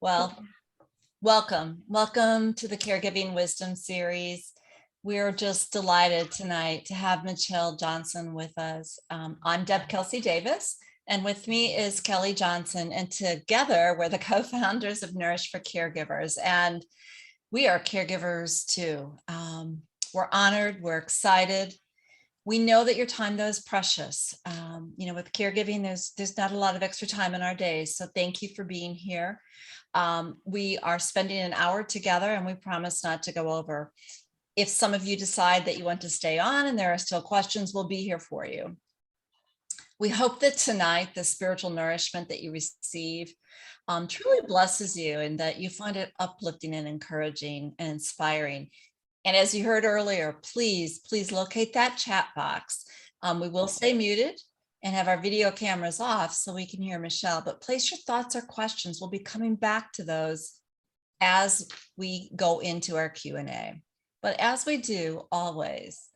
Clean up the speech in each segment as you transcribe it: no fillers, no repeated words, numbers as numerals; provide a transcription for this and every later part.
Well, welcome to the Caregiving Wisdom Series. We're just delighted tonight to have Michelle Johnson with us. I'm Deb Kelsey Davis, and with me is Kelly Johnson, and together we're the co-founders of Nourish for Caregivers, and we are caregivers too. We're honored, we're excited. We know that your time though is precious. With caregiving, there's not a lot of extra time in our days, so thank you for being here. We are spending an hour together and we promise not to go over. If some of you decide that you want to stay on and there are still questions, we'll be here for you. We hope that tonight, the spiritual nourishment that you receive truly blesses you and that you find it uplifting and encouraging and inspiring. And as you heard earlier, please locate that chat box. We will stay muted and have our video cameras off so we can hear Michelle, but place your thoughts or questions. We'll be coming back to those as we go into our Q&A. But as we do always,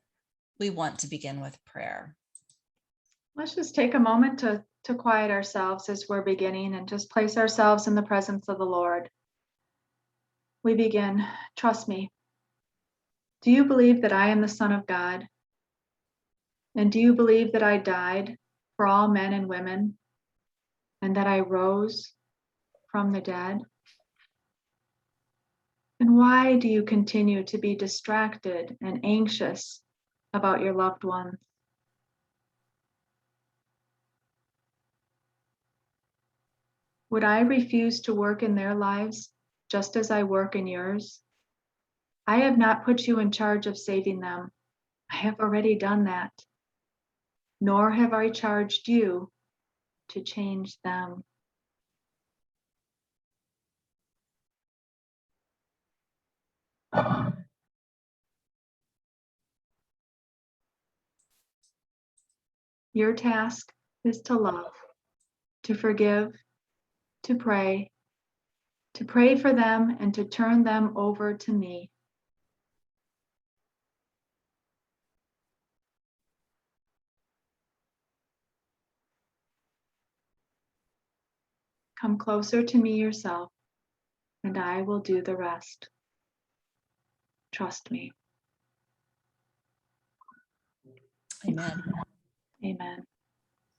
we want to begin with prayer. Let's just take a moment to quiet ourselves as we're beginning and just place ourselves in the presence of the Lord. We begin, trust me. Do you believe that I am the Son of God? And do you believe that I died for all men and women and that I rose from the dead? And why do you continue to be distracted and anxious about your loved ones? Would I refuse to work in their lives just as I work in yours? I have not put you in charge of saving them. I have already done that. Nor have I charged you to change them. Your task is to love, to forgive, to pray for them and to turn them over to me. Come closer to me yourself, and I will do the rest. Trust me. Amen. Amen.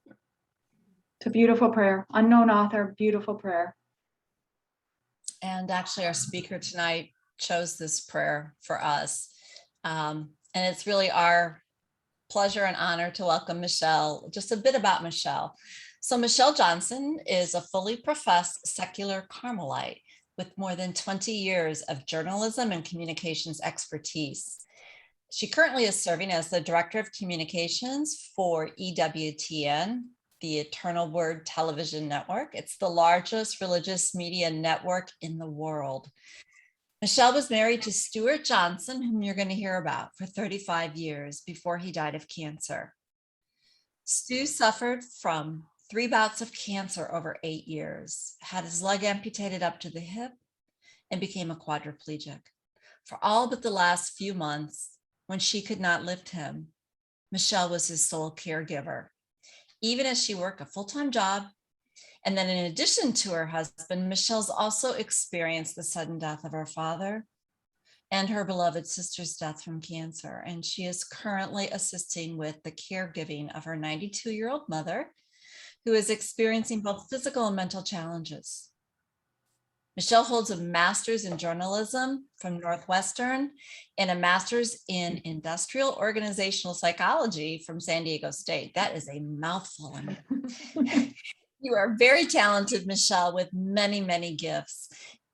It's a beautiful prayer. Unknown author, beautiful prayer. And actually our speaker tonight chose this prayer for us. And it's really our pleasure and honor to welcome Michelle. Just a bit about Michelle. So Michelle Johnson is a fully professed secular Carmelite with more than 20 years of journalism and communications expertise. She currently is serving as the Director of Communications for EWTN, the Eternal Word Television Network. It's the largest religious media network in the world. Michelle was married to Stuart Johnson, whom you're going to hear about, for 35 years before he died of cancer. Stu suffered from 3 bouts of cancer over 8 years, had his leg amputated up to the hip, and became a quadriplegic. For all but the last few months, when she could not lift him, Michelle was his sole caregiver, even as she worked a full-time job. And then in addition to her husband, Michelle's also experienced the sudden death of her father and her beloved sister's death from cancer. And she is currently assisting with the caregiving of her 92-year-old mother, who is experiencing both physical and mental challenges. Michelle holds a master's in journalism from Northwestern and a master's in industrial organizational psychology from San Diego State. That is a mouthful. You are very talented, Michelle, with many, many gifts.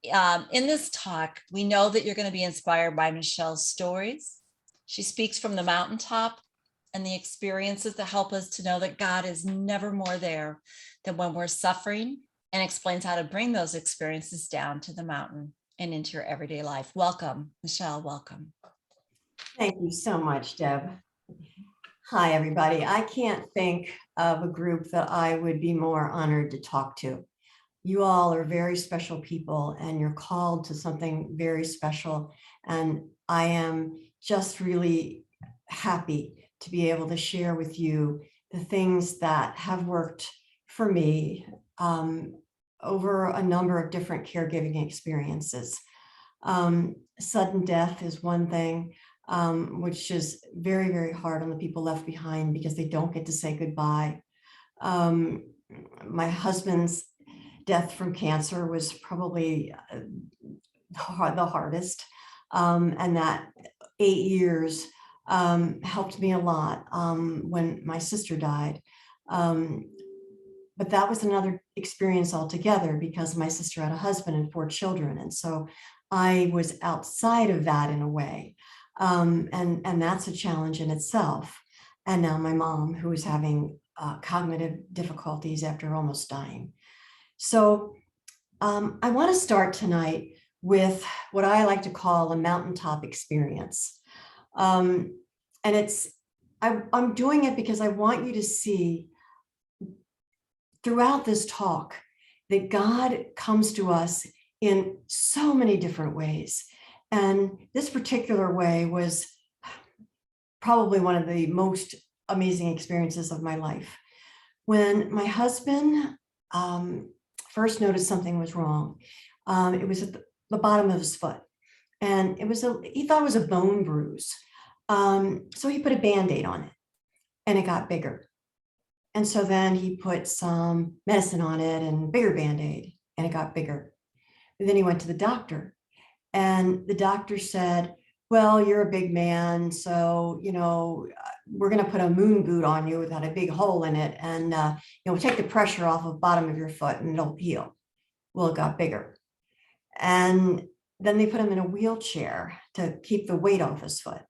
In this talk, we know that you're going to be inspired by Michelle's stories. She speaks from the mountaintop and the experiences that help us to know that God is never more there than when we're suffering, and explains how to bring those experiences down to the mountain and into your everyday life. Welcome, Michelle, welcome. Thank you so much, Deb. Hi, everybody. I can't think of a group that I would be more honored to talk to. You all are very special people and you're called to something very special. And I am just really happy to be able to share with you the things that have worked for me over a number of different caregiving experiences. Sudden death is one thing, which is very, very hard on the people left behind because they don't get to say goodbye. My husband's death from cancer was probably the hardest. And that 8 years helped me a lot when my sister died. But that was another experience altogether because my sister had a husband and 4 children. And so I was outside of that in a way. And that's a challenge in itself. And now my mom, who is having cognitive difficulties after almost dying. So I want to start tonight with what I like to call a mountaintop experience. And I'm doing it because I want you to see throughout this talk that God comes to us in so many different ways. And this particular way was probably one of the most amazing experiences of my life. When my husband first noticed something was wrong, it was at the bottom of his foot. And he thought it was a bone bruise. So he put a Band-Aid on it and it got bigger. And so then he put some medicine on it and bigger Band-Aid and it got bigger. And then he went to the doctor and the doctor said, well, you're a big man. So, we're going to put a moon boot on you without a big hole in it. And, take the pressure off of the bottom of your foot and it'll heal. Well, it got bigger. And then they put him in a wheelchair to keep the weight off his foot.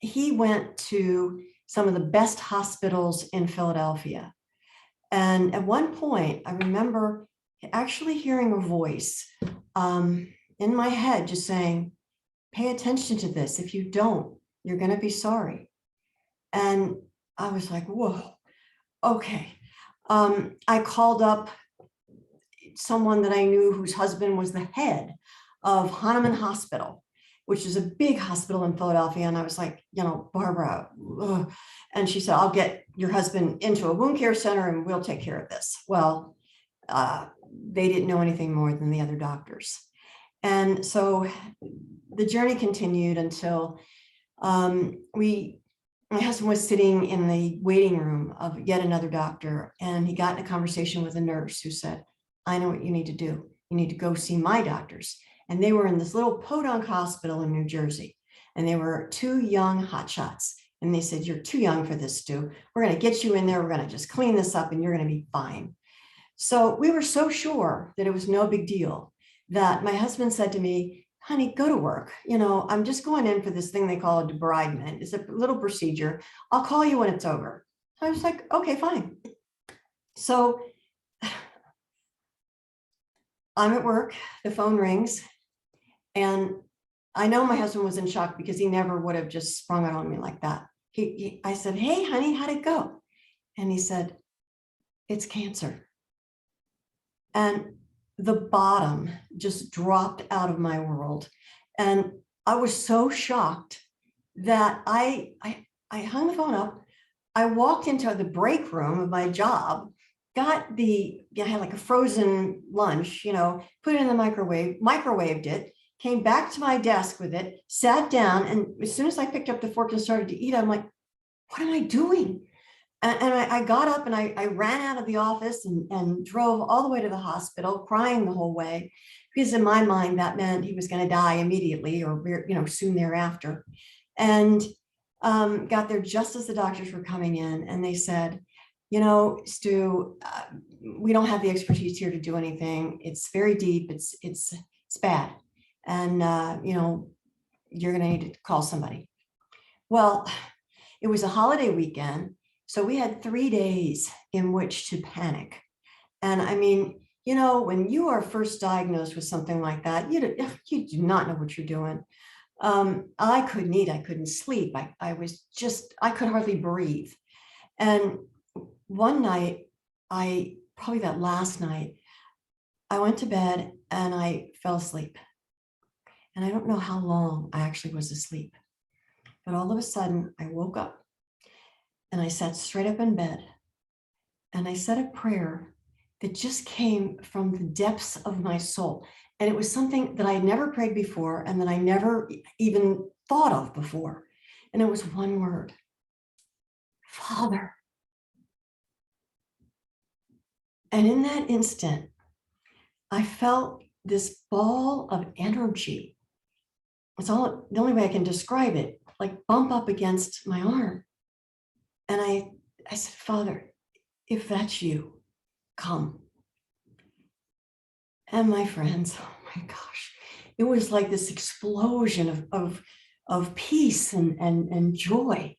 He went to some of the best hospitals in Philadelphia. And at one point, I remember actually hearing a voice in my head just saying, pay attention to this. If you don't, you're going to be sorry. And I was like, whoa, okay. I called up someone that I knew whose husband was the head of Hahnemann Hospital, which is a big hospital in Philadelphia. And I was like, Barbara, ugh. And she said, I'll get your husband into a wound care center and we'll take care of this. Well, they didn't know anything more than the other doctors. And so the journey continued until my husband was sitting in the waiting room of yet another doctor, and he got in a conversation with a nurse who said, I know what you need to do. You need to go see my doctors. And they were in this little podunk hospital in New Jersey. And they were 2 young hotshots. And they said, you're too young for this, Stu. We're going to get you in there. We're going to just clean this up and you're going to be fine. So we were so sure that it was no big deal that my husband said to me, honey, go to work. I'm just going in for this thing they call a debridement. It's a little procedure. I'll call you when it's over. I was like, okay, fine. So I'm at work, the phone rings, and I know my husband was in shock because he never would have just sprung it on me like that. I said, hey, honey, how'd it go? And he said, it's cancer. And the bottom just dropped out of my world. And I was so shocked that I hung the phone up. I walked into the break room of my job, got I had like a frozen lunch, put it in the microwaved it, came back to my desk with it, sat down. And as soon as I picked up the fork and started to eat, I'm like, what am I doing? And I got up and I ran out of the office and drove all the way to the hospital, crying the whole way, because in my mind, that meant he was going to die immediately or, soon thereafter. And got there just as the doctors were coming in, and they said, Stu, we don't have the expertise here to do anything. It's very deep. It's bad. And, you're going to need to call somebody. Well, it was a holiday weekend. So we had 3 days in which to panic. And I mean, when you are first diagnosed with something like that, you do not know what you're doing. I couldn't eat, I couldn't sleep. I could hardly breathe. And one night, probably that last night, I went to bed and I fell asleep. And I don't know how long I actually was asleep, but all of a sudden I woke up and I sat straight up in bed and I said a prayer that just came from the depths of my soul. And it was something that I had never prayed before and that I never even thought of before. And it was one word: Father. And in that instant, I felt this ball of energy. It's all the only way I can describe it, like bump up against my arm. And I said, Father, if that's you, come. And my friends, oh my gosh, it was like this explosion of peace and joy.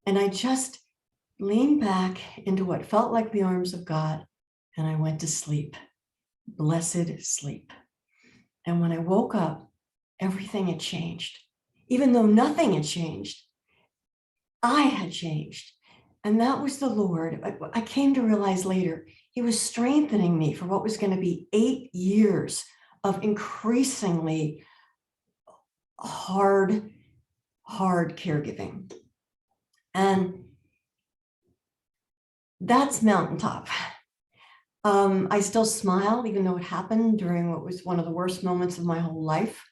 And I just leaned back into what felt like the arms of God, and I went to sleep, blessed sleep. And when I woke up, everything had changed. Even though nothing had changed, I had changed. And that was the Lord. I came to realize later, he was strengthening me for what was going to be 8 years of increasingly hard caregiving. And that's mountaintop. I still smile, even though it happened during what was one of the worst moments of my whole life.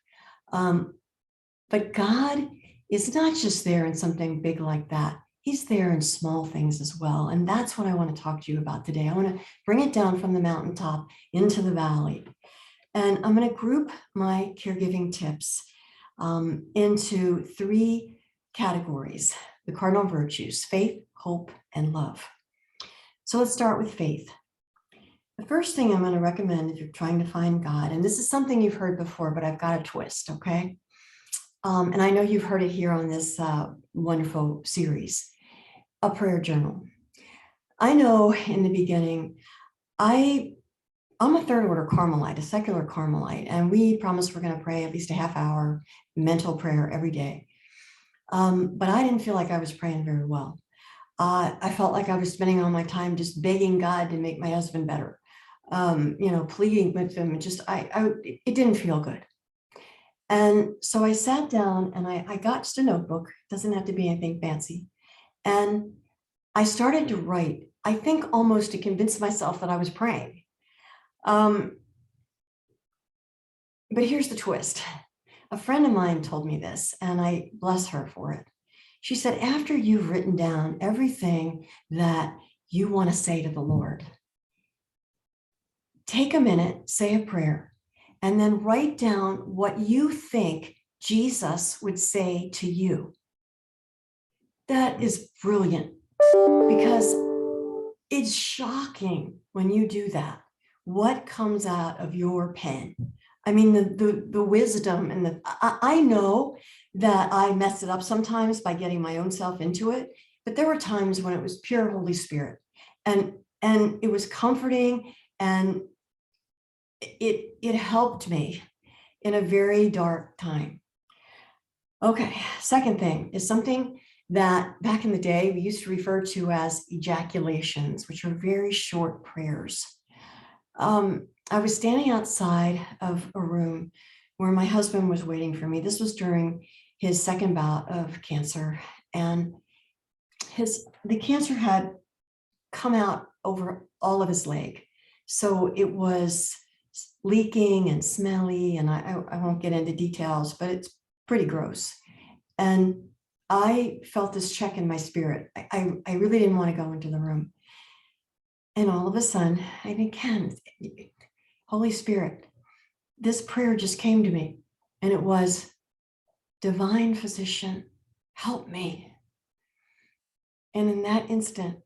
But God is not just there in something big like that. He's there in small things as well. And that's what I want to talk to you about today. I want to bring it down from the mountaintop into the valley. And I'm going to group my caregiving tips into 3 categories: the cardinal virtues: faith, hope, and love. So let's start with faith. The first thing I'm going to recommend if you're trying to find God, and this is something you've heard before, but I've got a twist, okay? And I know you've heard it here on this wonderful series, a prayer journal. I know in the beginning, I'm a third order Carmelite, a secular Carmelite, and we promised we're going to pray at least a half hour mental prayer every day. But I didn't feel like I was praying very well. I felt like I was spending all my time just begging God to make my husband better, pleading with him. It didn't feel good. And so I sat down and I got just a notebook. It doesn't have to be anything fancy. And I started to write, I think almost to convince myself that I was praying. But here's the twist. A friend of mine told me this, and I bless her for it. She said, after you've written down everything that you want to say to the Lord, take a minute, say a prayer, and then write down what you think Jesus would say to you. That is brilliant, because it's shocking when you do that, what comes out of your pen. I mean, the wisdom and I know that I messed it up sometimes by getting my own self into it, but there were times when it was pure Holy Spirit, and it was comforting, and it helped me in a very dark time. Okay, second thing is something that back in the day we used to refer to as ejaculations, which are very short prayers. I was standing outside of a room where my husband was waiting for me. This was during his second bout of cancer, and the cancer had come out over all of his leg. So it was leaking and smelly, and I won't get into details, but it's pretty gross. And I felt this check in my spirit. I really didn't want to go into the room. And all of a sudden, I think, Ken, Holy Spirit, this prayer just came to me, and it was, divine physician, help me. And in that instant,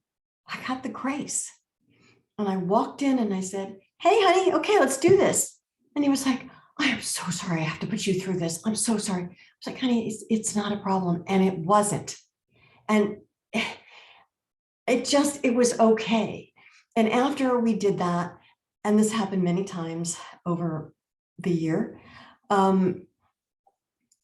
I got the grace. And I walked in and I said, hey, honey, okay, let's do this. And he was like, I am so sorry I have to put you through this. I'm so sorry. I was like, honey, it's not a problem. And it wasn't. And it was okay. And after we did that, and this happened many times over the year,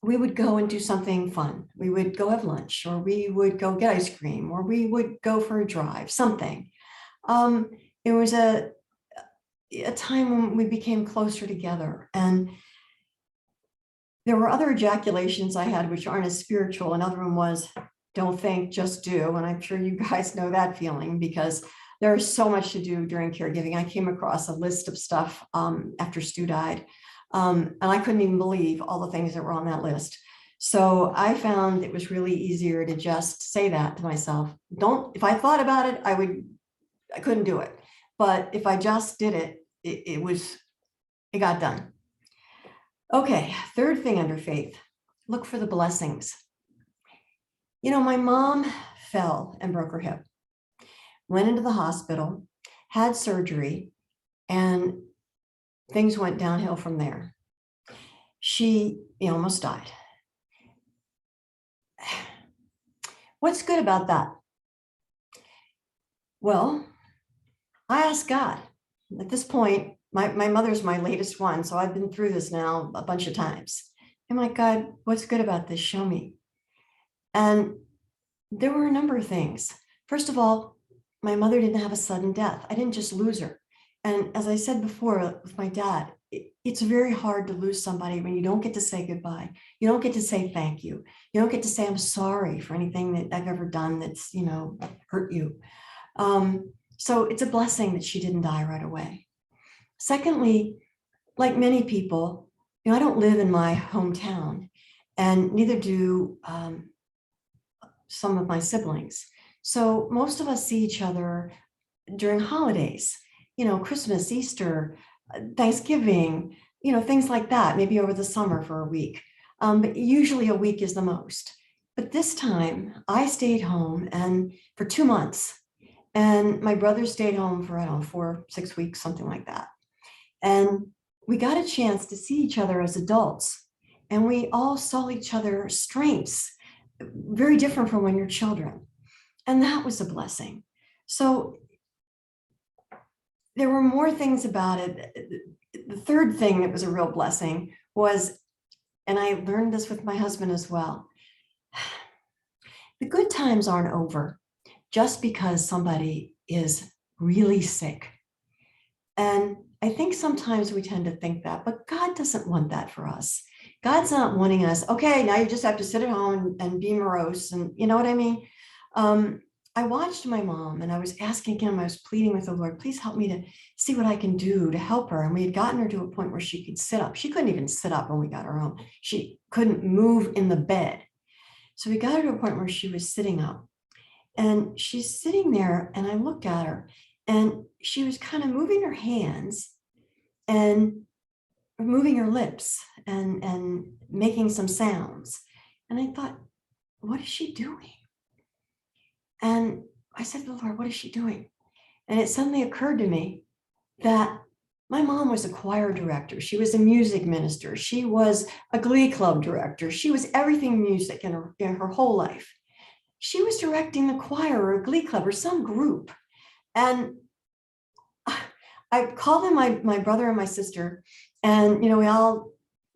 we would go and do something fun. We would go have lunch, or we would go get ice cream, or we would go for a drive, something. It was a time when we became closer together. And there were other ejaculations I had, which aren't as spiritual. Another one was, don't think, just do. And I'm sure you guys know that feeling, because There's so much to do during caregiving. I came across a list of stuff after Stu died, and I couldn't even believe all the things that were on that list. So I found it was really easier to just say that to myself. If I thought about it, I couldn't do it. But if I just did it, it got done. Okay, third thing under faith, look for the blessings. You know, my mom fell and broke her hip, went into the hospital, had surgery, and things went downhill from there. She almost died. What's good about that? Well, I asked God. At this point, my mother's my latest one, so I've been through this now a bunch of times. I'm like, God, what's good about this? Show me. And there were a number of things. First of all, my mother didn't have a sudden death. I didn't just lose her. And as I said before with my dad, it's very hard to lose somebody when you don't get to say goodbye. You don't get to say thank you. You don't get to say I'm sorry for anything that I've ever done that's, hurt you. So it's a blessing that she didn't die right away. Secondly, like many people, I don't live in my hometown, and neither do some of my siblings. So most of us see each other during holidays, Christmas, Easter, Thanksgiving, things like that, maybe over the summer for a week. But usually a week is the most. But this time I stayed home and for 2 months, and my brother stayed home for, 4-6 weeks, something like that. And we got a chance to see each other as adults, and we all saw each other's strengths, very different from when you're children. And that was a blessing. So there were more things about it. The third thing that was a real blessing was, and I learned this with my husband as well, the good times aren't over just because somebody is really sick. And I think sometimes we tend to think that, but God doesn't want that for us. God's not wanting us, okay, now you just have to sit at home and be morose. And you know what I mean? I watched my mom and I was asking him, I was pleading with the Lord, please help me to see what I can do to help her. And we had gotten her to a point where she could sit up. She couldn't even sit up when we got her home. She couldn't move in the bed. So we got her to a point where she was sitting up, and she's sitting there, and I looked at her and she was kind of moving her hands and moving her lips and making some sounds. And I thought, what is she doing? And I said to the Lord, what is she doing? And it suddenly occurred to me that my mom was a choir director. She was a music minister. She was a glee club director. She was everything music in her whole life. She was directing the choir or a glee club or some group. And I called in my brother and my sister, and we all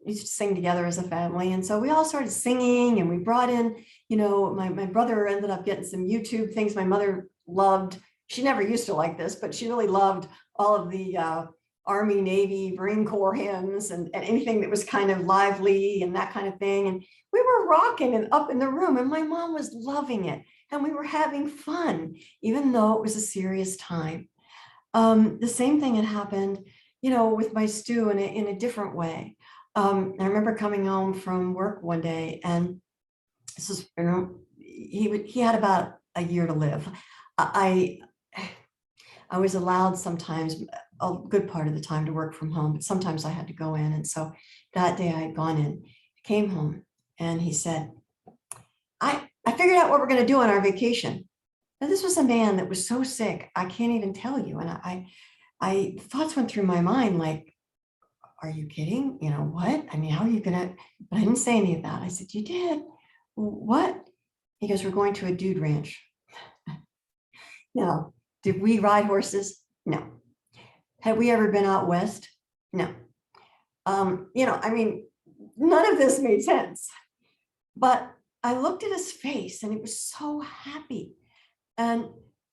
used to sing together as a family. And so we all started singing, and we brought in, my brother ended up getting some YouTube things my mother loved. She never used to like this, but she really loved all of the Army, Navy, Marine Corps hymns and anything that was kind of lively and that kind of thing. And we were rocking and up in the room, and my mom was loving it. And we were having fun, even though it was a serious time. The same thing had happened, with my Stu in a different way. I remember coming home from work one day, and this is, he had about a year to live. I was allowed sometimes a good part of the time to work from home, but sometimes I had to go in. And so that day I had gone in, came home, and he said, I figured out what we're going to do on our vacation. Now, this was a man that was so sick, I can't even tell you. And I thoughts went through my mind like, are you kidding? What? I mean, how are you going to, but I didn't say any of that. I said, you did? What? He goes, we're going to a dude ranch. No. Did we ride horses? No. Had we ever been out west? No. I mean, none of this made sense. But I looked at his face, and it was so happy. And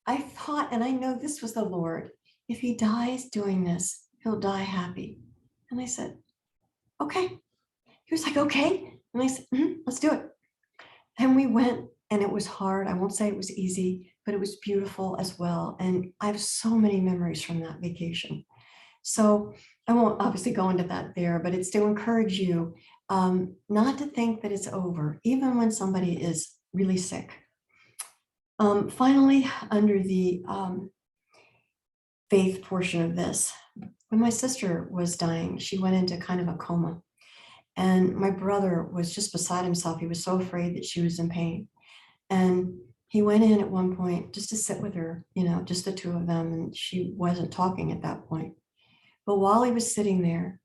I thought, and I know this was the Lord, if he dies doing this, he'll die happy. And I said, okay. He was like, okay. And I said, let's do it. And we went, and it was hard. I won't say it was easy, but it was beautiful as well. And I have so many memories from that vacation. So I won't obviously go into that there, but it's to encourage you not to think that it's over, even when somebody is really sick. Finally, under the faith portion of this, when my sister was dying, she went into kind of a coma. And my brother was just beside himself. He was so afraid that she was in pain. And he went in at one point just to sit with her, just the two of them. And she wasn't talking at that point. But while he was sitting there,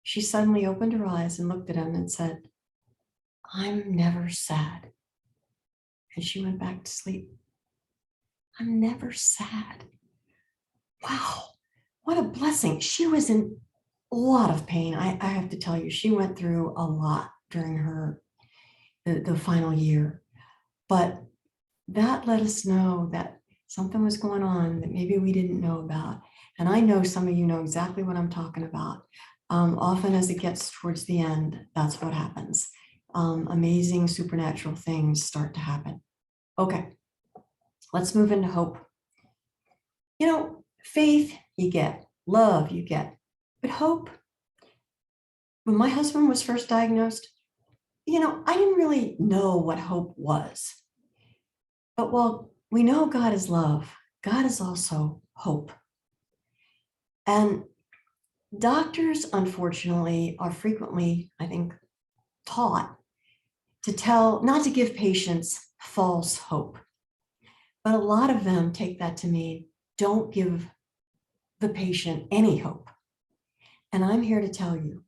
she suddenly opened her eyes and looked at him and said, "I'm never sad." And she went back to sleep. I'm never sad. Wow, what a blessing. She was in a lot of pain. I have to tell you, she went through a lot during the final year. But that let us know that something was going on that maybe we didn't know about. And I know some of you know exactly what I'm talking about. Often as it gets towards the end, that's what happens. Amazing supernatural things start to happen. Okay, let's move into hope. Faith you get, love you get, but hope. When my husband was first diagnosed, I didn't really know what hope was. But while we know God is love, God is also hope. And doctors, unfortunately, are frequently, I think, taught not to give patients false hope. But a lot of them take that to mean don't give the patient any hope. And I'm here to tell you,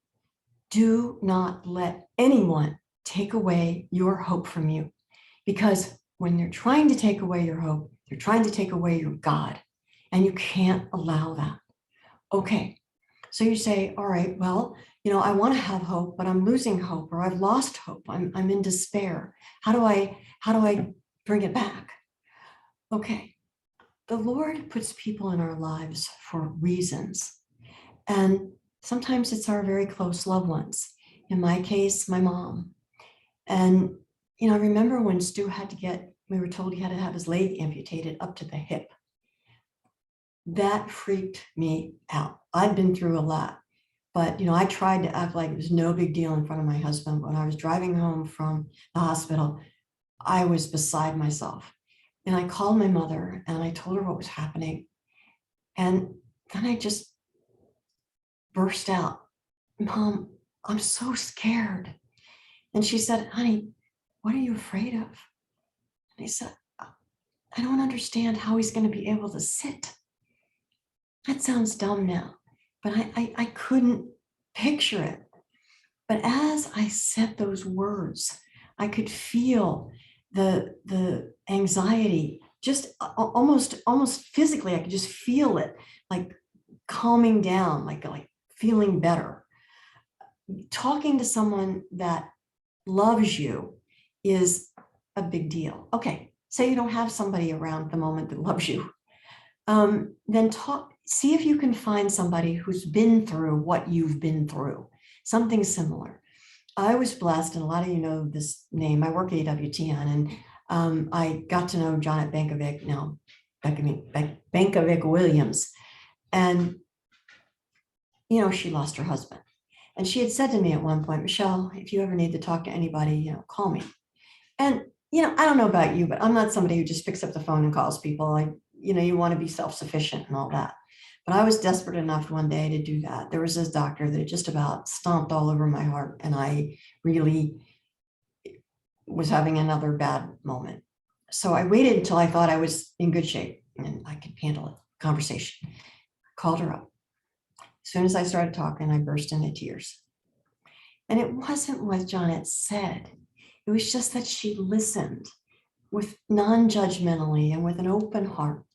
do not let anyone take away your hope from you. Because when they're trying to take away your hope, they're trying to take away your God. And you can't allow that. Okay, so you say, all right, well, I want to have hope, but I'm losing hope, or I've lost hope. I'm in despair. How do I bring it back? Okay, the Lord puts people in our lives for reasons. And sometimes it's our very close loved ones. In my case, my mom. And, I remember when Stu we were told he had to have his leg amputated up to the hip. That freaked me out. I'd been through a lot, but, I tried to act like it was no big deal in front of my husband. When I was driving home from the hospital, I was beside myself. And I called my mother and I told her what was happening. And then I just burst out, "Mom, I'm so scared." And she said, "Honey, what are you afraid of?" And I said, "I don't understand how he's going to be able to sit." That sounds dumb now, but I couldn't picture it. But as I said those words, I could feel the anxiety, just almost physically. I could just feel it, like calming down, like feeling better. Talking to someone that loves you is a big deal. Okay, say you don't have somebody around at the moment that loves you. Then see if you can find somebody who's been through what you've been through, something similar. I was blessed, and a lot of you know this name. I work at EWTN, and I got to know Janet Bankovic Williams. And, she lost her husband. And she had said to me at one point, "Michelle, if you ever need to talk to anybody, call me." And, I don't know about you, but I'm not somebody who just picks up the phone and calls people. You want to be self-sufficient and all that. But I was desperate enough one day to do that. There was this doctor that had just about stomped all over my heart, and I really was having another bad moment. So I waited until I thought I was in good shape and I could handle a conversation. I called her up. As soon as I started talking, I burst into tears. And it wasn't what Janet said. It was just that she listened with non-judgmentally and with an open heart.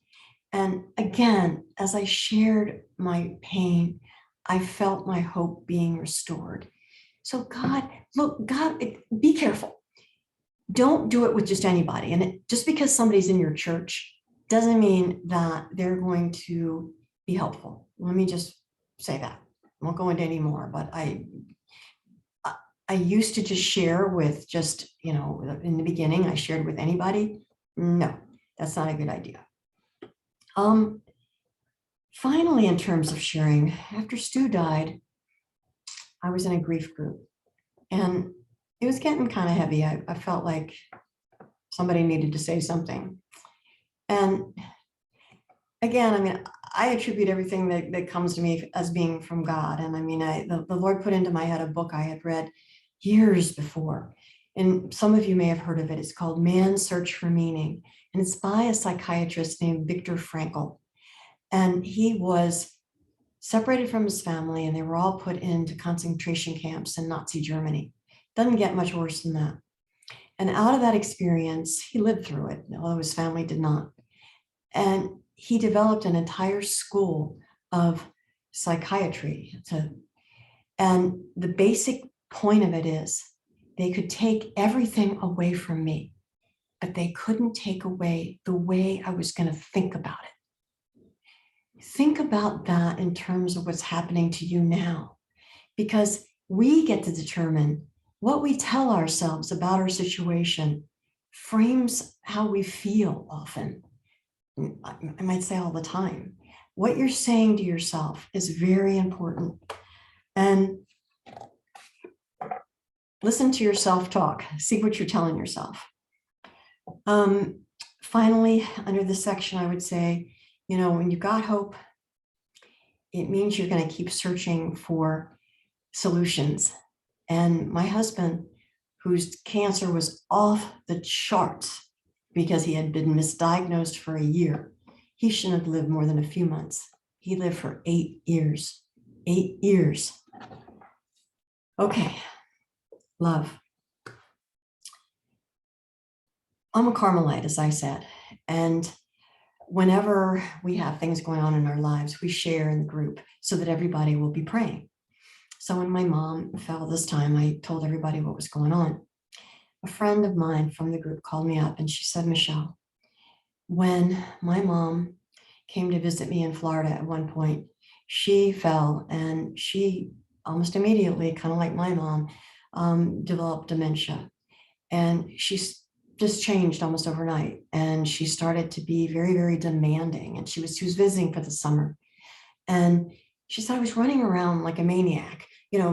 And again, as I shared my pain, I felt my hope being restored. So God, be careful. Don't do it with just anybody. And just because somebody's in your church doesn't mean that they're going to be helpful. Let me just say that. I won't go into any more, but I used to just share with in the beginning, I shared with anybody. No, that's not a good idea. Finally, in terms of sharing, after Stu died, I was in a grief group and it was getting kind of heavy. I felt like somebody needed to say something. And again, I mean, I attribute everything that comes to me as being from God. And I mean, the Lord put into my head a book I had read years before. And some of you may have heard of it. It's called Man's Search for Meaning. And it's by a psychiatrist named Viktor Frankl. And he was separated from his family and they were all put into concentration camps in Nazi Germany. Doesn't get much worse than that. And out of that experience, he lived through it, although his family did not. And he developed an entire school of psychiatry. And the basic point of it is they could take everything away from me, but they couldn't take away the way I was going to think about it. Think about that in terms of what's happening to you now, because we get to determine what we tell ourselves about our situation frames how we feel often. I might say all the time. What you're saying to yourself is very important. And listen to yourself talk. See what you're telling yourself. Finally, under this section, I would say, when you got hope, it means you're going to keep searching for solutions. And my husband, whose cancer was off the charts because he had been misdiagnosed for a year, he shouldn't have lived more than a few months. He lived for 8 years. 8 years. Okay, love. I'm a Carmelite, as I said, and whenever we have things going on in our lives, we share in the group so that everybody will be praying. So when my mom fell this time, I told everybody what was going on. A friend of mine from the group called me up and she said, Michelle, when my mom came to visit me in Florida at one point, she fell and she almost immediately, kind of like my mom, developed dementia. And she's just changed almost overnight. And she started to be very, very demanding. And she was visiting for the summer. And she said, I was running around like a maniac,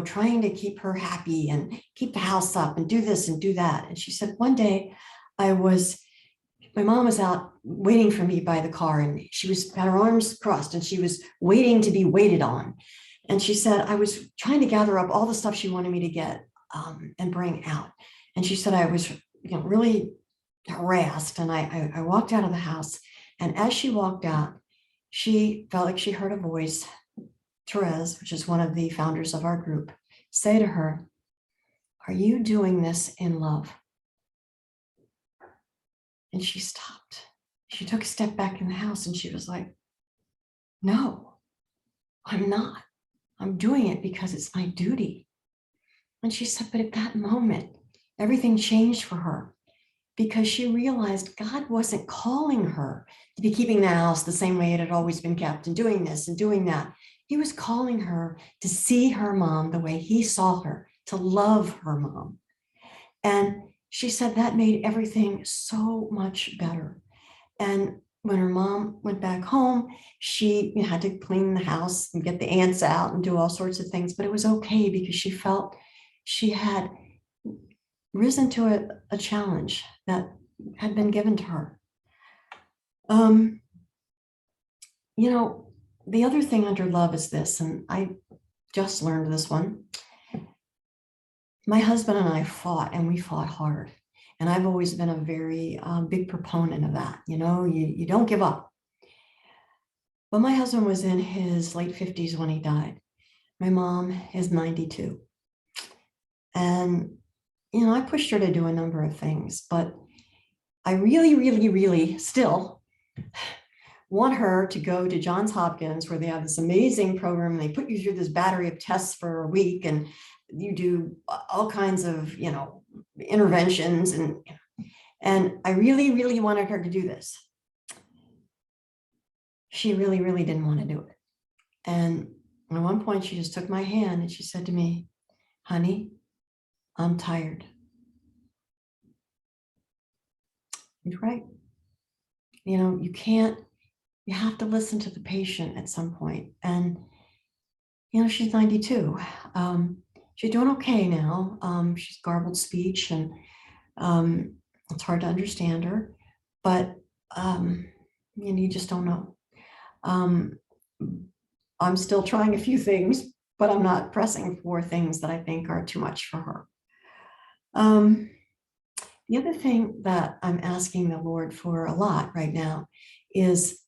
trying to keep her happy and keep the house up and do this and do that. And she said, one day my mom was out waiting for me by the car and she had her arms crossed and she was waiting to be waited on. And she said, I was trying to gather up all the stuff she wanted me to get and bring out. And she said, I was really harassed. And I walked out of the house. And as she walked out, she felt like she heard a voice, Therese, which is one of the founders of our group, say to her, are you doing this in love? And she stopped. She took a step back in the house and she was like, no, I'm not. I'm doing it because it's my duty. And she said, but at that moment, everything changed for her because she realized God wasn't calling her to be keeping the house the same way it had always been kept and doing this and doing that. He was calling her to see her mom the way he saw her, to love her mom. And she said that made everything so much better. And when her mom went back home, she had to clean the house and get the ants out and do all sorts of things, but it was okay because she felt she had risen to a challenge that had been given to her. The other thing under love is this, and I just learned this one. My husband and I fought, and we fought hard. And I've always been a very big proponent of that. You don't give up. But my husband was in his late 50s when he died. My mom is 92. And, I pushed her to do a number of things, but I really, really, really still want her to go to Johns Hopkins where they have this amazing program. And they put you through this battery of tests for a week and you do all kinds of, interventions. And I really, really wanted her to do this. She really, really didn't want to do it. And at one point she just took my hand and she said to me, honey, I'm tired. You're right. you have to listen to the patient at some point. And, she's 92. She's doing okay now. She's garbled speech and it's hard to understand her, but you just don't know. I'm still trying a few things, but I'm not pressing for things that I think are too much for her. The other thing that I'm asking the Lord for a lot right now is,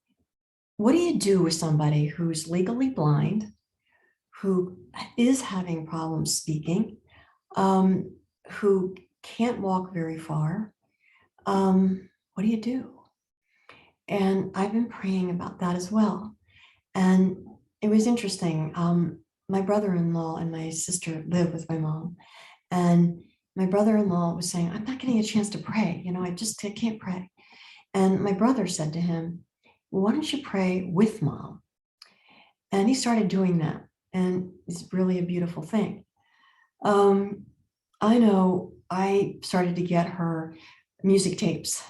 what do you do with somebody who's legally blind, who is having problems speaking, who can't walk very far? What do you do? And I've been praying about that as well. And it was interesting. My brother-in-law and my sister live with my mom. And my brother-in-law was saying, I'm not getting a chance to pray. I can't pray. And my brother said to him, well, why don't you pray with mom? And he started doing that. And it's really a beautiful thing. I know I started to get her music tapes.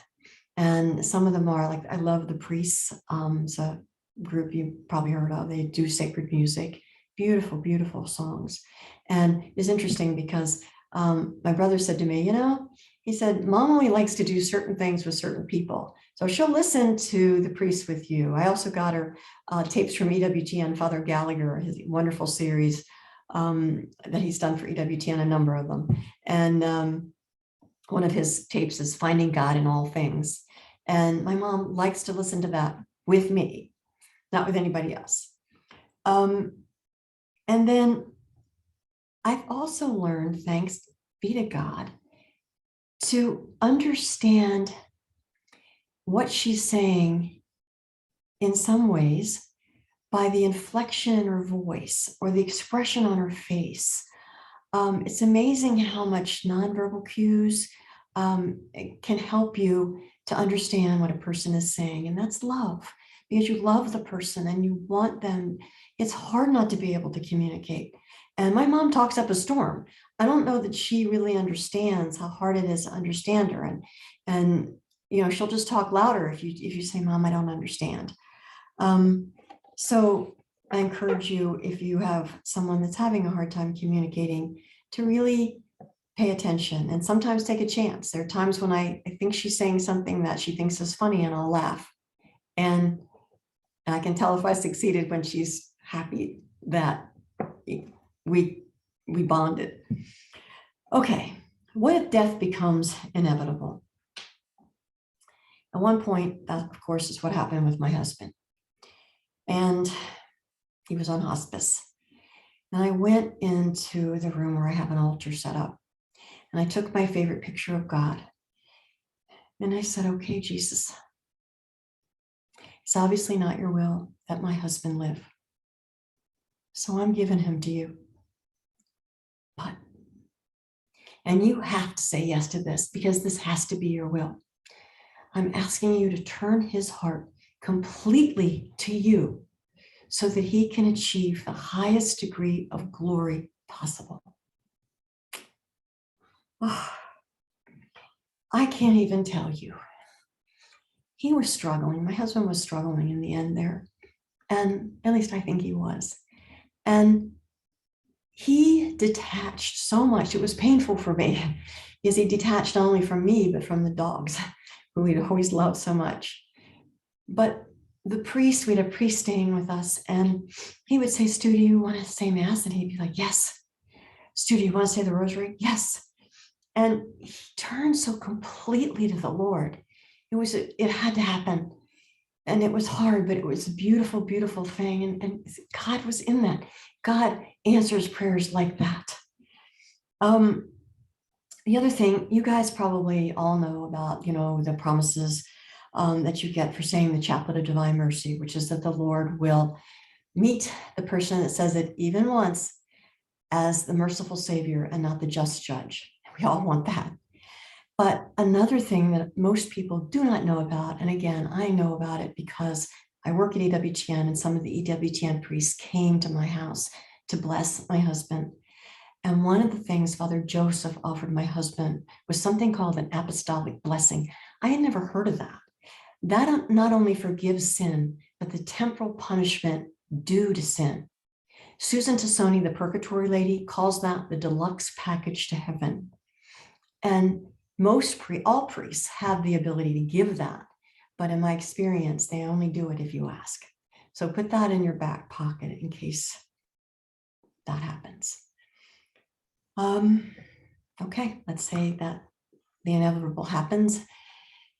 And some of them are like, I love the Priests. It's a group you probably heard of. They do sacred music, beautiful, beautiful songs. And it's interesting because my brother said to me, he said, Mom only likes to do certain things with certain people. So she'll listen to the Priests with you. I also got her tapes from EWTN, Father Gallagher, his wonderful series that he's done for EWTN, a number of them. And one of his tapes is Finding God in All Things. And my mom likes to listen to that with me, not with anybody else. And then I've also learned, thanks be to God, to understand what she's saying in some ways by the inflection in her voice or the expression on her face. It's amazing how much nonverbal cues can help you to understand what a person is saying. And that's love, because you love the person and you want them. It's hard not to be able to communicate. And my mom talks up a storm. I don't know that she really understands how hard it is to understand her. And she'll just talk louder if you say, Mom, I don't understand. So I encourage you, if you have someone that's having a hard time communicating, to really pay attention and sometimes take a chance. There are times when I think she's saying something that she thinks is funny and I'll laugh. And I can tell if I succeeded when she's happy that we bonded. Okay, what if death becomes inevitable? At one point, that of course is what happened with my husband. And he was on hospice. And I went into the room where I have an altar set up. And I took my favorite picture of God. And I said, okay, Jesus, it's obviously not your will that my husband live. So I'm giving him to you. And you have to say yes to this, because this has to be your will. I'm asking you to turn his heart completely to you so that he can achieve the highest degree of glory possible. Oh, I can't even tell you. He was struggling. My husband was struggling in the end there. And at least I think he was. And he detached so much. It was painful for me because he detached not only from me, but from the dogs who we'd always loved so much. But the priest, we had a priest staying with us, and he would say, Stu, do you want to say mass? And he'd be like, yes. Stu, do you want to say the rosary? Yes. And he turned so completely to the Lord. It had to happen. And it was hard, but it was a beautiful, beautiful thing. And God was in that. God answers prayers like that. The other thing, you guys probably all know about, the promises that you get for saying the Chaplet of Divine Mercy, which is that the Lord will meet the person that says it even once as the merciful Savior and not the just judge. We all want that. But another thing that most people do not know about, and again, I know about it because I work at EWTN and some of the EWTN priests came to my house to bless my husband. And one of the things Father Joseph offered my husband was something called an apostolic blessing. I had never heard of that. That not only forgives sin, but the temporal punishment due to sin. Susan Tassoni, the purgatory lady, calls that the deluxe package to heaven. And all priests have the ability to give that. But in my experience, they only do it if you ask. So put that in your back pocket in case that happens. Okay, let's say that the inevitable happens.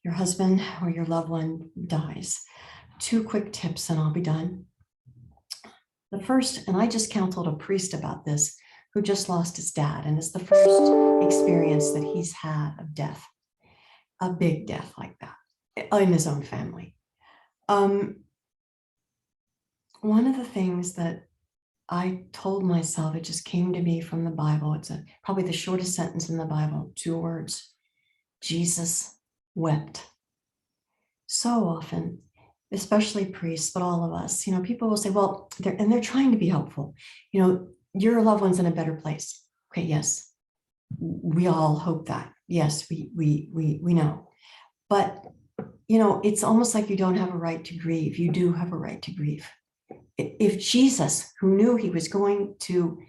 Your husband or your loved one dies. 2 quick tips and I'll be done. The first, and I just counseled a priest about this, who just lost his dad, and it's the first experience that he's had of death, a big death like that, in his own family. One of the things that I told myself, it just came to me from the Bible. It's probably the shortest sentence in the Bible, 2 words. Jesus wept. So often, especially priests, but all of us, people will say, well, they're trying to be helpful. Your loved one's in a better place. Okay, yes, we all hope that. Yes, we know. But, it's almost like you don't have a right to grieve. You do have a right to grieve. If Jesus, who knew he was going to,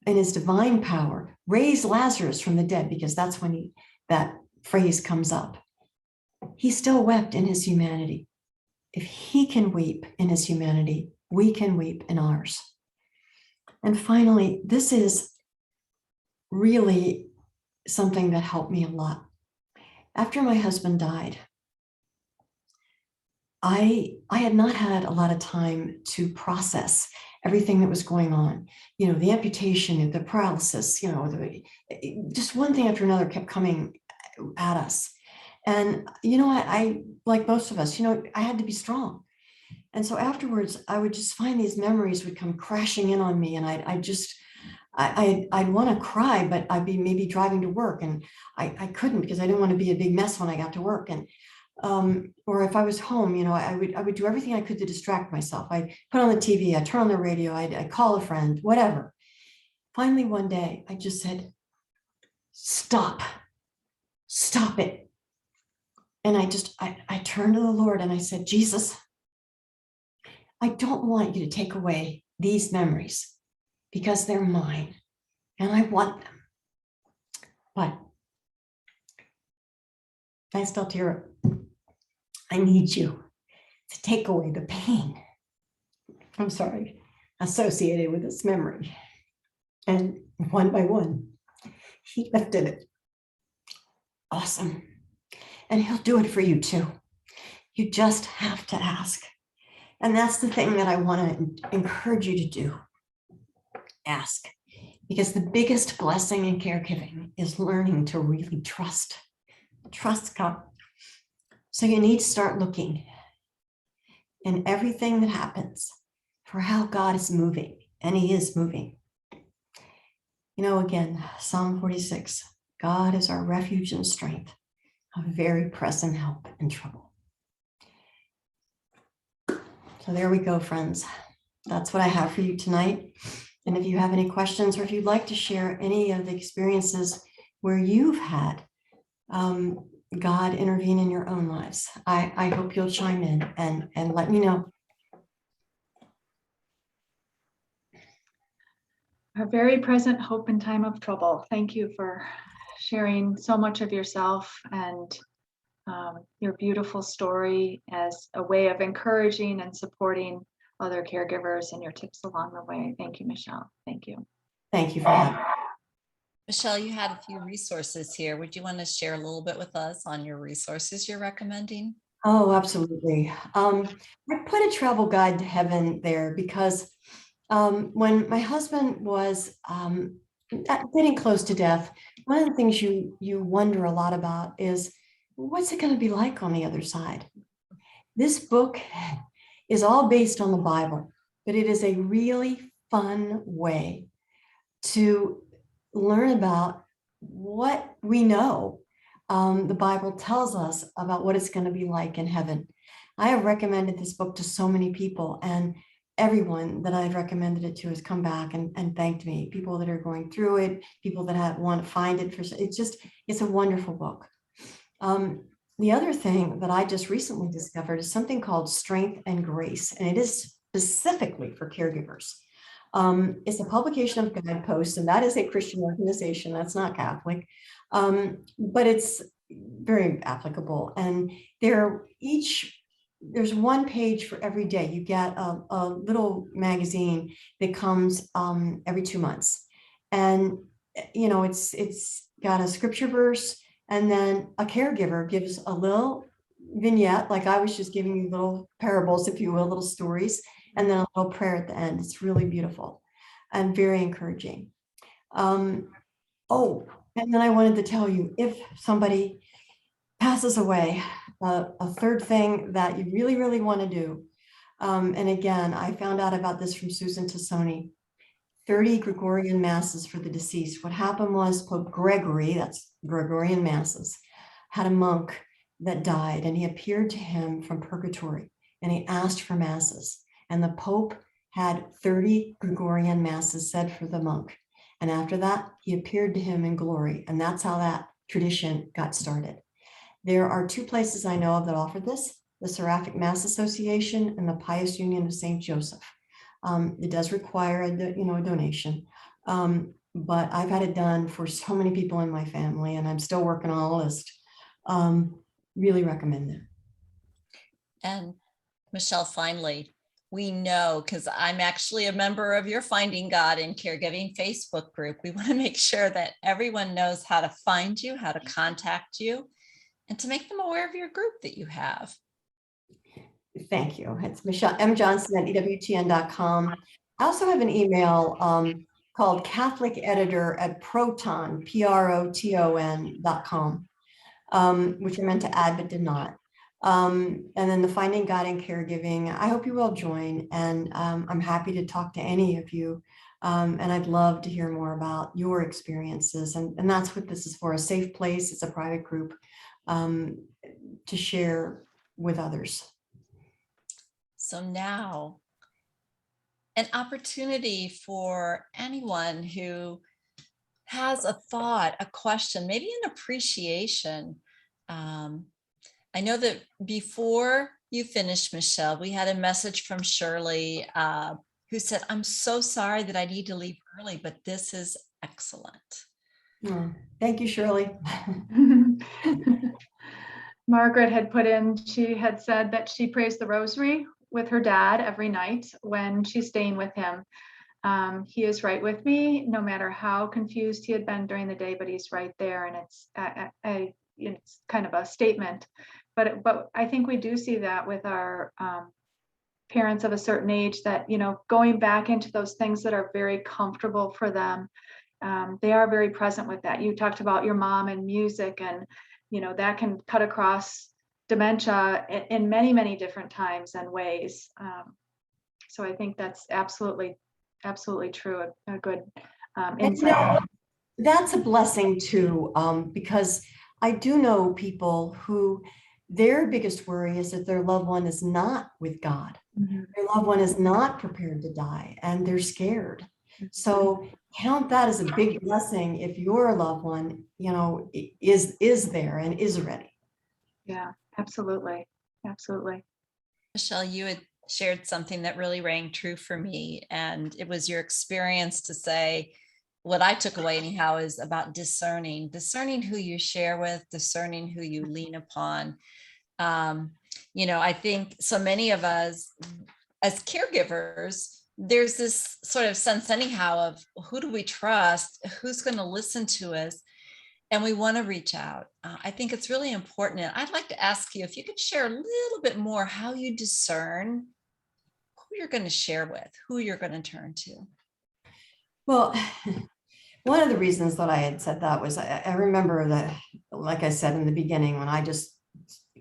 in his divine power, raise Lazarus from the dead, because that's when that phrase comes up, he still wept in his humanity. If he can weep in his humanity, we can weep in ours. And finally, this is really something that helped me a lot. After my husband died, I had not had a lot of time to process everything that was going on. The amputation, the paralysis, just one thing after another kept coming at us. And, I like most of us, I had to be strong. And so afterwards, I would just find these memories would come crashing in on me. And I'd want to cry, but I'd be maybe driving to work and I couldn't, because I didn't want to be a big mess when I got to work. And or if I was home, I would do everything I could to distract myself. I'd put on the TV, I'd turn on the radio, I'd call a friend, whatever. Finally, one day, I just said, stop it. And I turned to the Lord and I said, Jesus, I don't want you to take away these memories because they're mine and I want them. But I still tear up. I need you to take away the pain, associated with this memory. And one by one, he lifted it. Awesome. And he'll do it for you too. You just have to ask. And that's the thing that I want to encourage you to do. Ask. Because the biggest blessing in caregiving is learning to really trust God. So you need to start looking in everything that happens for how God is moving, and he is moving. Again, Psalm 46, God is our refuge and strength, a very present help in trouble. So there we go, friends. That's what I have for you tonight. And if you have any questions, or if you'd like to share any of the experiences where you've had God intervene in your own lives, I hope you'll chime in and let me know. Our very present hope in time of trouble. Thank you for sharing so much of yourself and your beautiful story as a way of encouraging and supporting other caregivers, and your tips along the way. Thank you, Michelle. Thank you. Thank you for having me. Michelle, you had a few resources here. Would you want to share a little bit with us on your resources you're recommending? Oh, absolutely. I put a travel guide to heaven there because when my husband was getting close to death, one of the things you wonder a lot about is, what's it going to be like on the other side? This book is all based on the Bible, but it is a really fun way to learn about what we know the Bible tells us about what it's going to be like in heaven. I have recommended this book to so many people, and everyone that I've recommended it to has come back and thanked me. People that are going through it, people that want to find it. It's a wonderful book. the other thing that I just recently discovered is something called Strength and Grace, and it is specifically for caregivers. It's a publication of Guideposts, and that is a Christian organization. That's not Catholic, but it's very applicable. And there's one page for every day. You get a little magazine that comes every 2 months, and it's got a scripture verse, and then a caregiver gives a little vignette, like I was just giving you little parables, if you will, little stories, and then a little prayer at the end. It's really beautiful and very encouraging. Oh, and then I wanted to tell you, if somebody passes away, a third thing that you really, really want to do. And again, I found out about this from Susan Tassoni, 30 Gregorian masses for the deceased. What happened was Pope Gregory, that's Gregorian masses, had a monk that died, and he appeared to him from purgatory, and he asked for masses. And the Pope had 30 Gregorian masses said for the monk. And after that, he appeared to him in glory. And that's how that tradition got started. There are 2 places I know of that offer this, the Seraphic Mass Association and the Pious Union of St. Joseph. It does require a donation, but I've had it done for so many people in my family, and I'm still working on a list. Really recommend it. And Michelle, finally, we know, because I'm actually a member of your Finding God in Caregiving Facebook group, we want to make sure that everyone knows how to find you, how to contact you, and to make them aware of your group that you have. Thank you. It's Michelle M. Johnson at EWTN.com. I also have an email called CatholicEditor@proton.com, which I meant to add but did not. And then the Finding God in Caregiving. I hope you all join, and I'm happy to talk to any of you. And I'd love to hear more about your experiences. And that's what this is for, a safe place. It's a private group to share with others. So now, an opportunity for anyone who has a thought, a question, maybe an appreciation. I know that before you finished, Michelle, we had a message from Shirley who said, "I'm so sorry that I need to leave early, but this is excellent." Oh, thank you, Shirley. Margaret had put in, she had said that she prays the rosary with her dad every night when she's staying with him. He is right with me, no matter how confused he had been during the day, but he's right there. And it's kind of a statement, but I think we do see that with our parents of a certain age, that, going back into those things that are very comfortable for them. They are very present with that. You talked about your mom and music, and that can cut across dementia in many, many different times and ways. So I think that's absolutely true. A good insight. That's a blessing too, because I do know people who their biggest worry is that their loved one is not with God. Mm-hmm. Their loved one is not prepared to die, and they're scared. So count that as a big blessing if your loved one, is there and is ready. Yeah, absolutely. Michelle, you had shared something that really rang true for me, and it was your experience to say, what I took away anyhow is about discerning who you share with, discerning who you lean upon. I think so many of us as caregivers, there's this sort of sense anyhow of who do we trust, who's going to listen to us, and we want to reach out. I think it's really important. And I'd like to ask you if you could share a little bit more how you discern who you're going to share with, who you're going to turn to. Well, one of the reasons that I had said that was I remember that, like I said in the beginning, when I just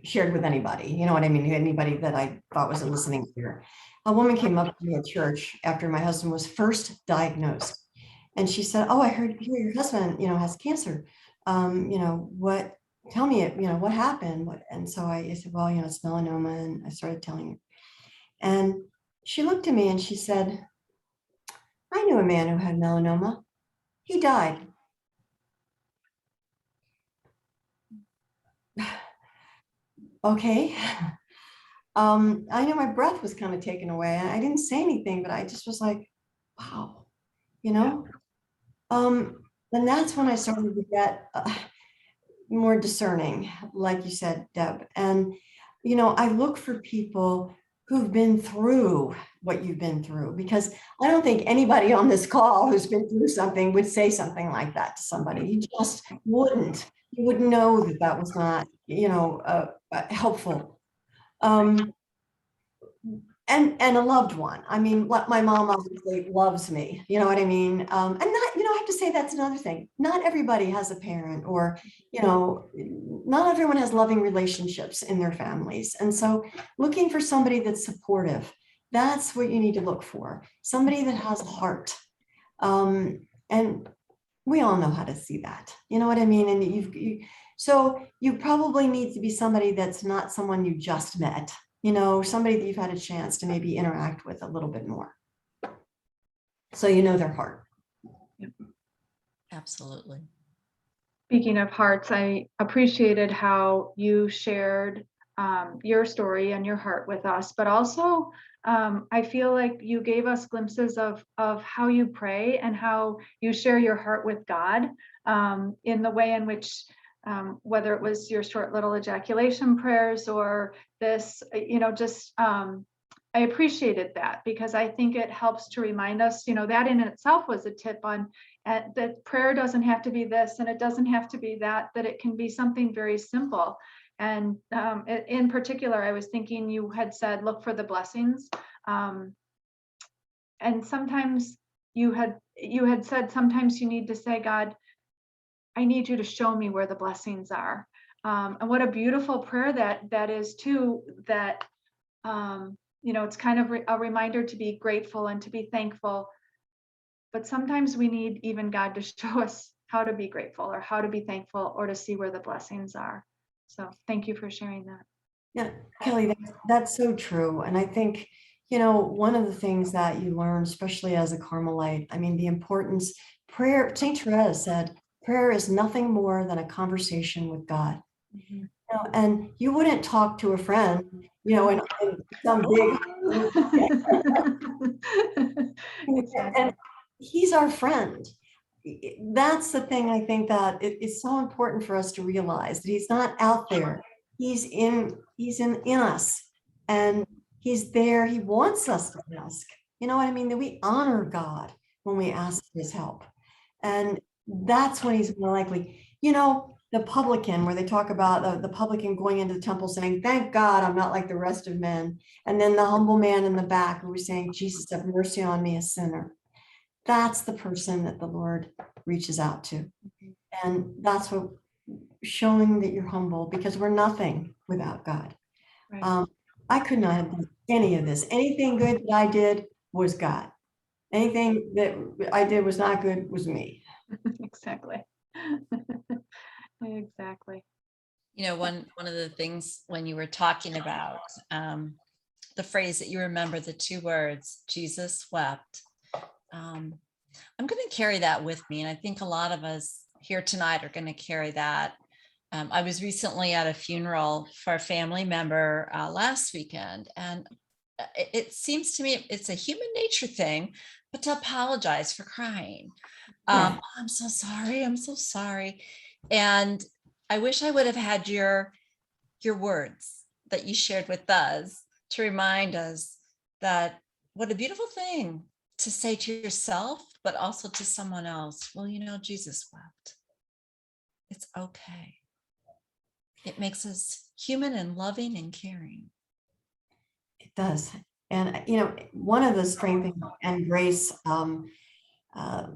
shared with anybody, you know what I mean? Anybody that I thought was a listening ear. A woman came up to me at church after my husband was first diagnosed. And she said, "Oh, I hear your husband, has cancer. Tell me, what happened?" And so I said, "Well, it's melanoma." And I started telling her. And she looked at me and she said, "I knew a man who had melanoma. He died." okay. I know my breath was kind of taken away. I didn't say anything, but I just was like, wow, you know? And that's when I started to get more discerning, like you said, Deb. And, I look for people who've been through what you've been through, because I don't think anybody on this call who's been through something would say something like that to somebody. You just wouldn't. You would know that that was not, helpful. And a loved one. I mean, what my mom obviously loves me, you know what I mean? And not, I have to say that's another thing. Not everybody has a parent, or, not everyone has loving relationships in their families. And so looking for somebody that's supportive, that's what you need to look for. Somebody that has a heart. And we all know how to see that, you know what I mean? And so you probably need to be somebody that's not someone you just met, somebody that you've had a chance to maybe interact with a little bit more. So their heart. Absolutely. Speaking of hearts, I appreciated how you shared your story and your heart with us, but also I feel like you gave us glimpses of how you pray and how you share your heart with God, in the way in which, whether it was your short little ejaculation prayers or this, I appreciated that, because I think it helps to remind us, that in itself was a tip on that prayer doesn't have to be this and it doesn't have to be that it can be something very simple. And in particular, I was thinking you had said, look for the blessings. And sometimes you had said, sometimes you need to say, God, I need you to show me where the blessings are. And what a beautiful prayer that is too, that, it's kind of a reminder to be grateful and to be thankful. But sometimes we need even God to show us how to be grateful or how to be thankful or to see where the blessings are. So thank you for sharing that. Yeah, Kelly, that's so true. And I think, one of the things that you learn, especially as a Carmelite, I mean, the importance, prayer, St. Therese said, prayer is nothing more than a conversation with God. Mhm. And you wouldn't talk to a friend, in some big, Exactly. and he's our friend. That's the thing. I think that it's so important for us to realize that he's not out there. He's in us, and he's there. He wants us to ask, you know what I mean? That we honor God when we ask for his help. And that's when he's more likely, the publican, where they talk about the publican going into the temple saying, thank God I'm not like the rest of men. And then the humble man in the back who was saying, Jesus, have mercy on me, a sinner. That's the person that the Lord reaches out to. And that's what, showing that you're humble, because we're nothing without God. Right. I could not have done any of this. Anything good that I did was God. Anything that I did was not good was me. Exactly. Exactly. One of the things when you were talking about the phrase that you remember, the two words, Jesus wept. I'm going to carry that with me. And I think a lot of us here tonight are going to carry that. I was recently at a funeral for a family member last weekend, and it seems to me it's a human nature thing, but to apologize for crying. Yeah. I'm so sorry. I'm so sorry. And I wish I would have had your words that you shared with us to remind us that what a beautiful thing to say to yourself, but also to someone else. Well, Jesus wept. It's okay. It makes us human and loving and caring. It does. And, one of the strength and grace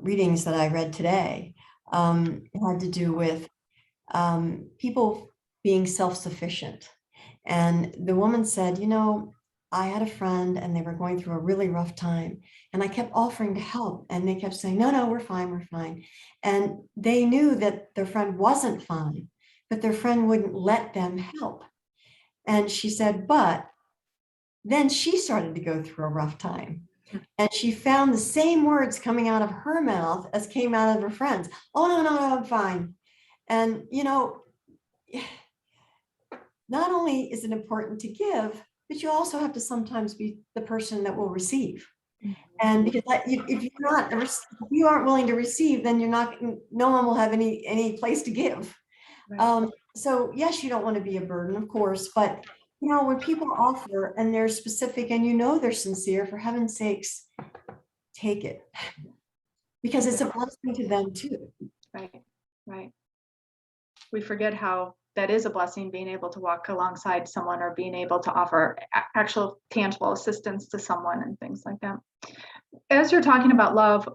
readings that I read today had to do with people being self-sufficient. And the woman said, I had a friend and they were going through a really rough time. And I kept offering to help. And they kept saying, no, we're fine, we're fine. And they knew that their friend wasn't fine, but their friend wouldn't let them help. And she said, but then she started to go through a rough time. And she found the same words coming out of her mouth as came out of her friends. Oh, no, I'm fine. And, not only is it important to give, but you also have to sometimes be the person that will receive. And because if you're not, if you aren't willing to receive, then you're not, no one will have any place to give. Right. So yes, you don't want to be a burden, of course, but you know, when people offer and they're specific and you know they're sincere, for heaven's sakes, take it. Because it's a blessing to them too. Right. Right. We forget how that is a blessing, being able to walk alongside someone or being able to offer actual tangible assistance to someone and things like that. As you're talking about love,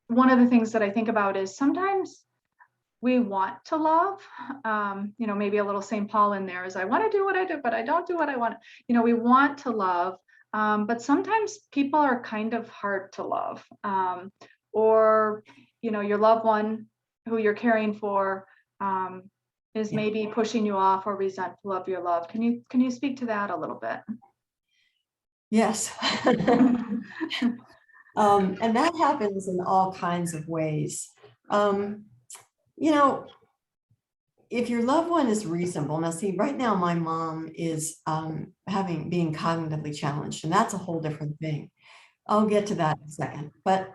one of the things that I think about is sometimes we want to love, you know, maybe a little St. Paul in there is I want to do what I do, but I don't do what I want. You know, we want to love, but sometimes people are kind of hard to love. Or, you know, your loved one who you're caring for is maybe pushing you off or resentful of your love. Can you speak to that a little bit? Yes. And that happens in all kinds of ways. You know, if your loved one is reasonable, now see, right now my mom is being cognitively challenged, and that's a whole different thing. I'll get to that in a second. But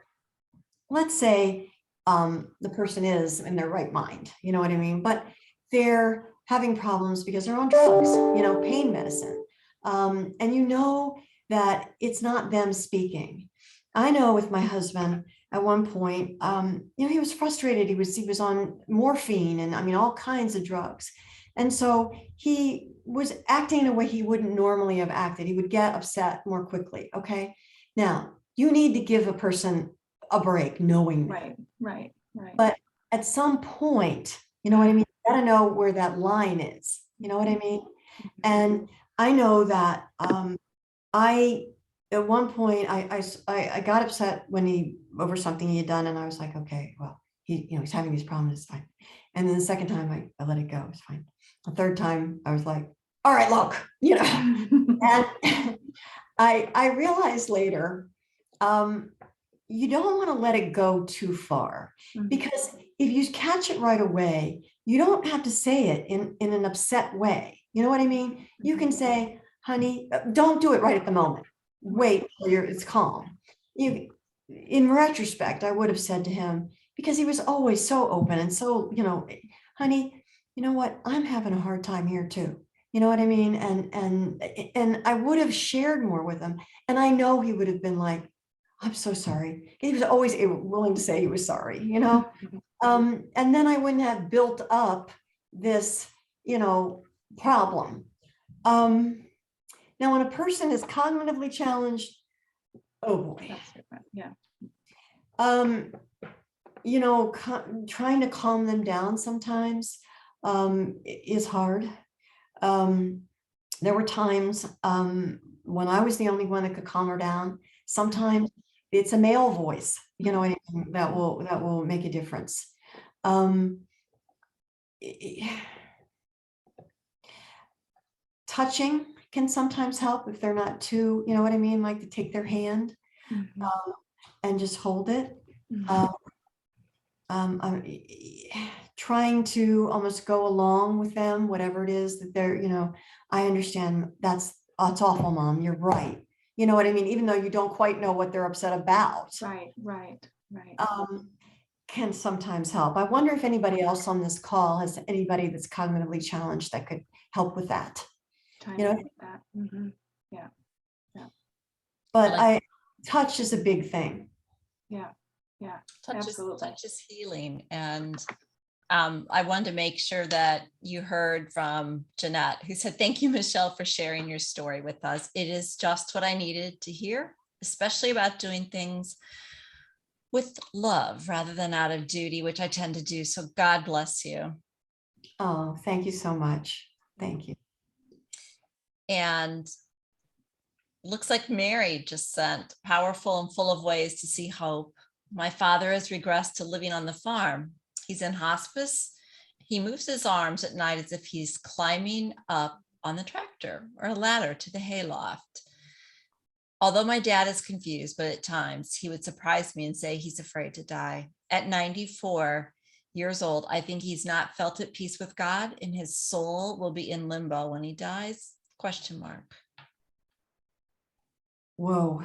let's say the person is in their right mind, you know what I mean? But they're having problems because they're on drugs, you know, pain medicine. And you know that it's not them speaking. I know with my husband at one point, you know, he was frustrated. He was on morphine and I mean, all kinds of drugs. And so he was acting in a way he wouldn't normally have acted. He would get upset more quickly. Okay. Now you need to give a person a break, knowing that. Right. But at some point, you know what I mean? You gotta know where that line is. You know what I mean? And I know that at one point I got upset when over something he had done, and I was like, okay, well, he's having these problems, it's fine. And then the second time I let it go, it's fine. The third time I was like, all right, look, you know. And I realized later, you don't want to let it go too far, because if you catch it right away, you don't have to say it in an upset way. You know what I mean? You can say, honey, don't do it right at the moment. Wait till it's calm. In retrospect, I would have said to him, because he was always so open and so, you know, honey, you know what? I'm having a hard time here too. You know what I mean? And I would have shared more with him. And I know he would have been like, I'm so sorry. He was always willing to say he was sorry, you know? And then I wouldn't have built up this, you know, problem. Now, when a person is cognitively challenged, oh boy. Yeah. You know, trying to calm them down sometimes is hard. There were times when I was the only one that could calm her down. Sometimes it's a male voice, you know, that will make a difference. Touching can sometimes help if they're not too, you know what I mean, like to take their hand and just hold it. Trying to almost go along with them, whatever it is that they're, you know, I understand it's awful, Mom, you're right. You know what I mean? Even though you don't quite know what they're upset about. Right. Can sometimes help. I wonder if anybody else on this call has anybody that's cognitively challenged that could help with that. You know, that. Yeah. But touch is a big thing. Yeah. Touch is healing. And I wanted to make sure that you heard from Jeanette, who said, thank you, Michelle, for sharing your story with us. It is just what I needed to hear, especially about doing things with love rather than out of duty, which I tend to do. So God bless you. Oh, thank you so much. Thank you. And looks like Mary just sent, powerful and full of ways to see hope. My father has regressed to living on the farm. He's in hospice. He moves his arms at night as if he's climbing up on the tractor or a ladder to the hayloft. Although my dad is confused, but at times he would surprise me and say he's afraid to die. At 94, years old. I think he's not felt at peace with God, and his soul will be in limbo when he dies. Question mark. Whoa.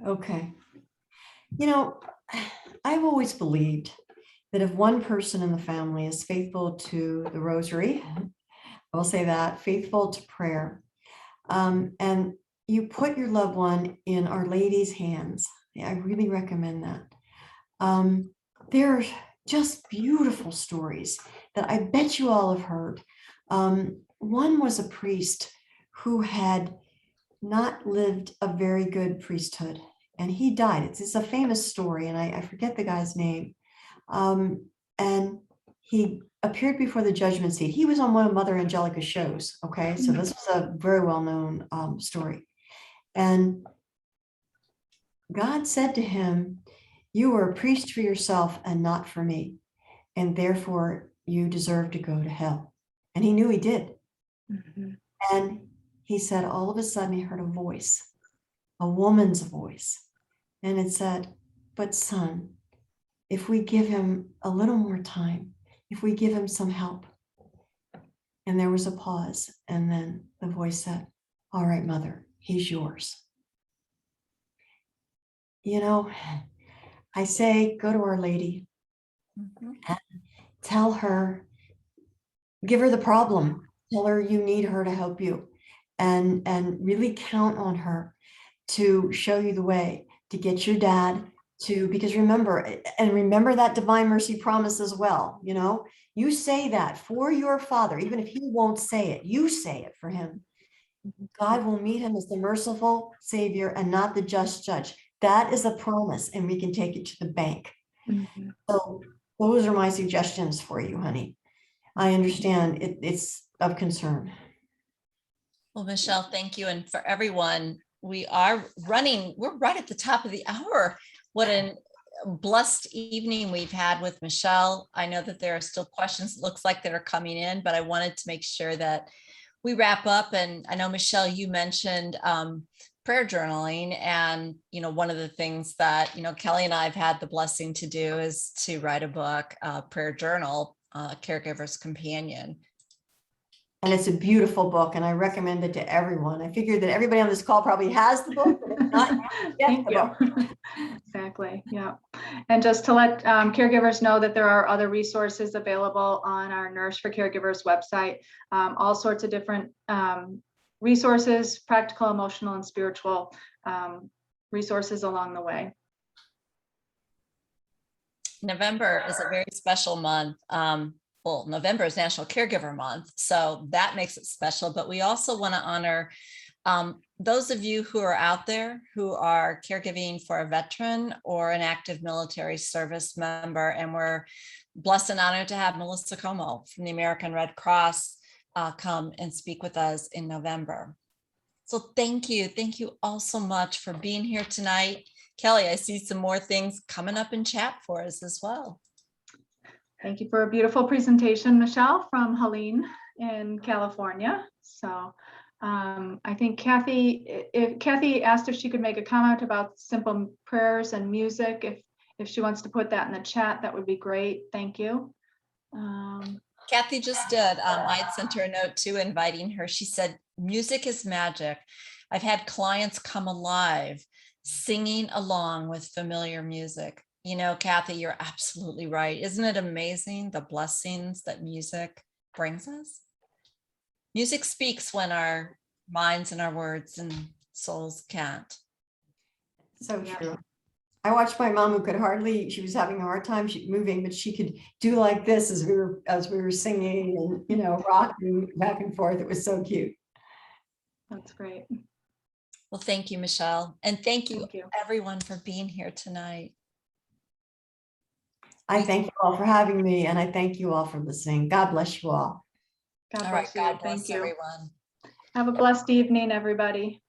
Okay. You know, I've always believed that if one person in the family is faithful to the rosary, I will say that, faithful to prayer, and you put your loved one in Our Lady's hands, I really recommend that. There are just beautiful stories that I bet you all have heard. One was a priest who had not lived a very good priesthood, and he died. It's a famous story, and I forget the guy's name. And he appeared before the judgment seat. He was on one of Mother Angelica's shows. Okay, so this was a very well-known story. And God said to him, "You are a priest for yourself and not for me, and therefore you deserve to go to hell." And he knew he did. And he said, all of a sudden he heard a voice, a woman's voice. And it said, "But son, if we give him a little more time, if we give him some help." And there was a pause. And then the voice said, "All right, mother, he's yours." You know, I say, go to Our Lady and tell her, give her the problem, tell her you need her to help you, and really count on her to show you the way, to get your dad to, because remember that divine mercy promise as well. You know, you say that for your father, even if he won't say it, you say it for him. God will meet him as the merciful Savior and not the just judge. That is a promise, and we can take it to the bank. So those are my suggestions for you, honey. I understand it's of concern. Well, Michelle, thank you. And for everyone, we're right at the top of the hour. What a blessed evening we've had with Michelle. I know that there are still questions, it looks like, that are coming in, but I wanted to make sure that we wrap up. And I know, Michelle, you mentioned prayer journaling. And, one of the things that, Kelly and I have had the blessing to do is to write a book, prayer journal, Caregiver's Companion. And it's a beautiful book, and I recommend it to everyone. I figured that everybody on this call probably has the book, but if not, Thank you. Exactly. Yeah. And just to let caregivers know that there are other resources available on our Nurse for Caregivers website, all sorts of different resources, practical, emotional, and spiritual resources along the way. November is a very special month. Well, November is National Caregiver Month, so that makes it special. But we also want to honor those of you who are out there who are caregiving for a veteran or an active military service member. And we're blessed and honored to have Melissa Como from the American Red Cross come and speak with us in November. So thank you. Thank you all so much for being here tonight. Kelly, I see some more things coming up in chat for us as well. Thank you for a beautiful presentation, Michelle, from Helene in California. So I think Kathy asked if she could make a comment about simple prayers and music. If she wants to put that in the chat, that would be great. Thank you. Kathy just did. I had sent her a note too, inviting her. She said, "Music is magic. I've had clients come alive singing along with familiar music." Kathy, you're absolutely right. Isn't it amazing the blessings that music brings us? Music speaks when our minds and our words and souls can't. So true. I watched my mom, who could hardly, she was having a hard time moving, but she could do like this as we were singing and, rocking back and forth. It was so cute. That's great. Well, thank you, Michelle. And thank you everyone for being here tonight. I thank you all for having me, and I thank you all for listening. God bless you all. God bless you. God bless Thank you. everyone. Have a blessed evening, everybody.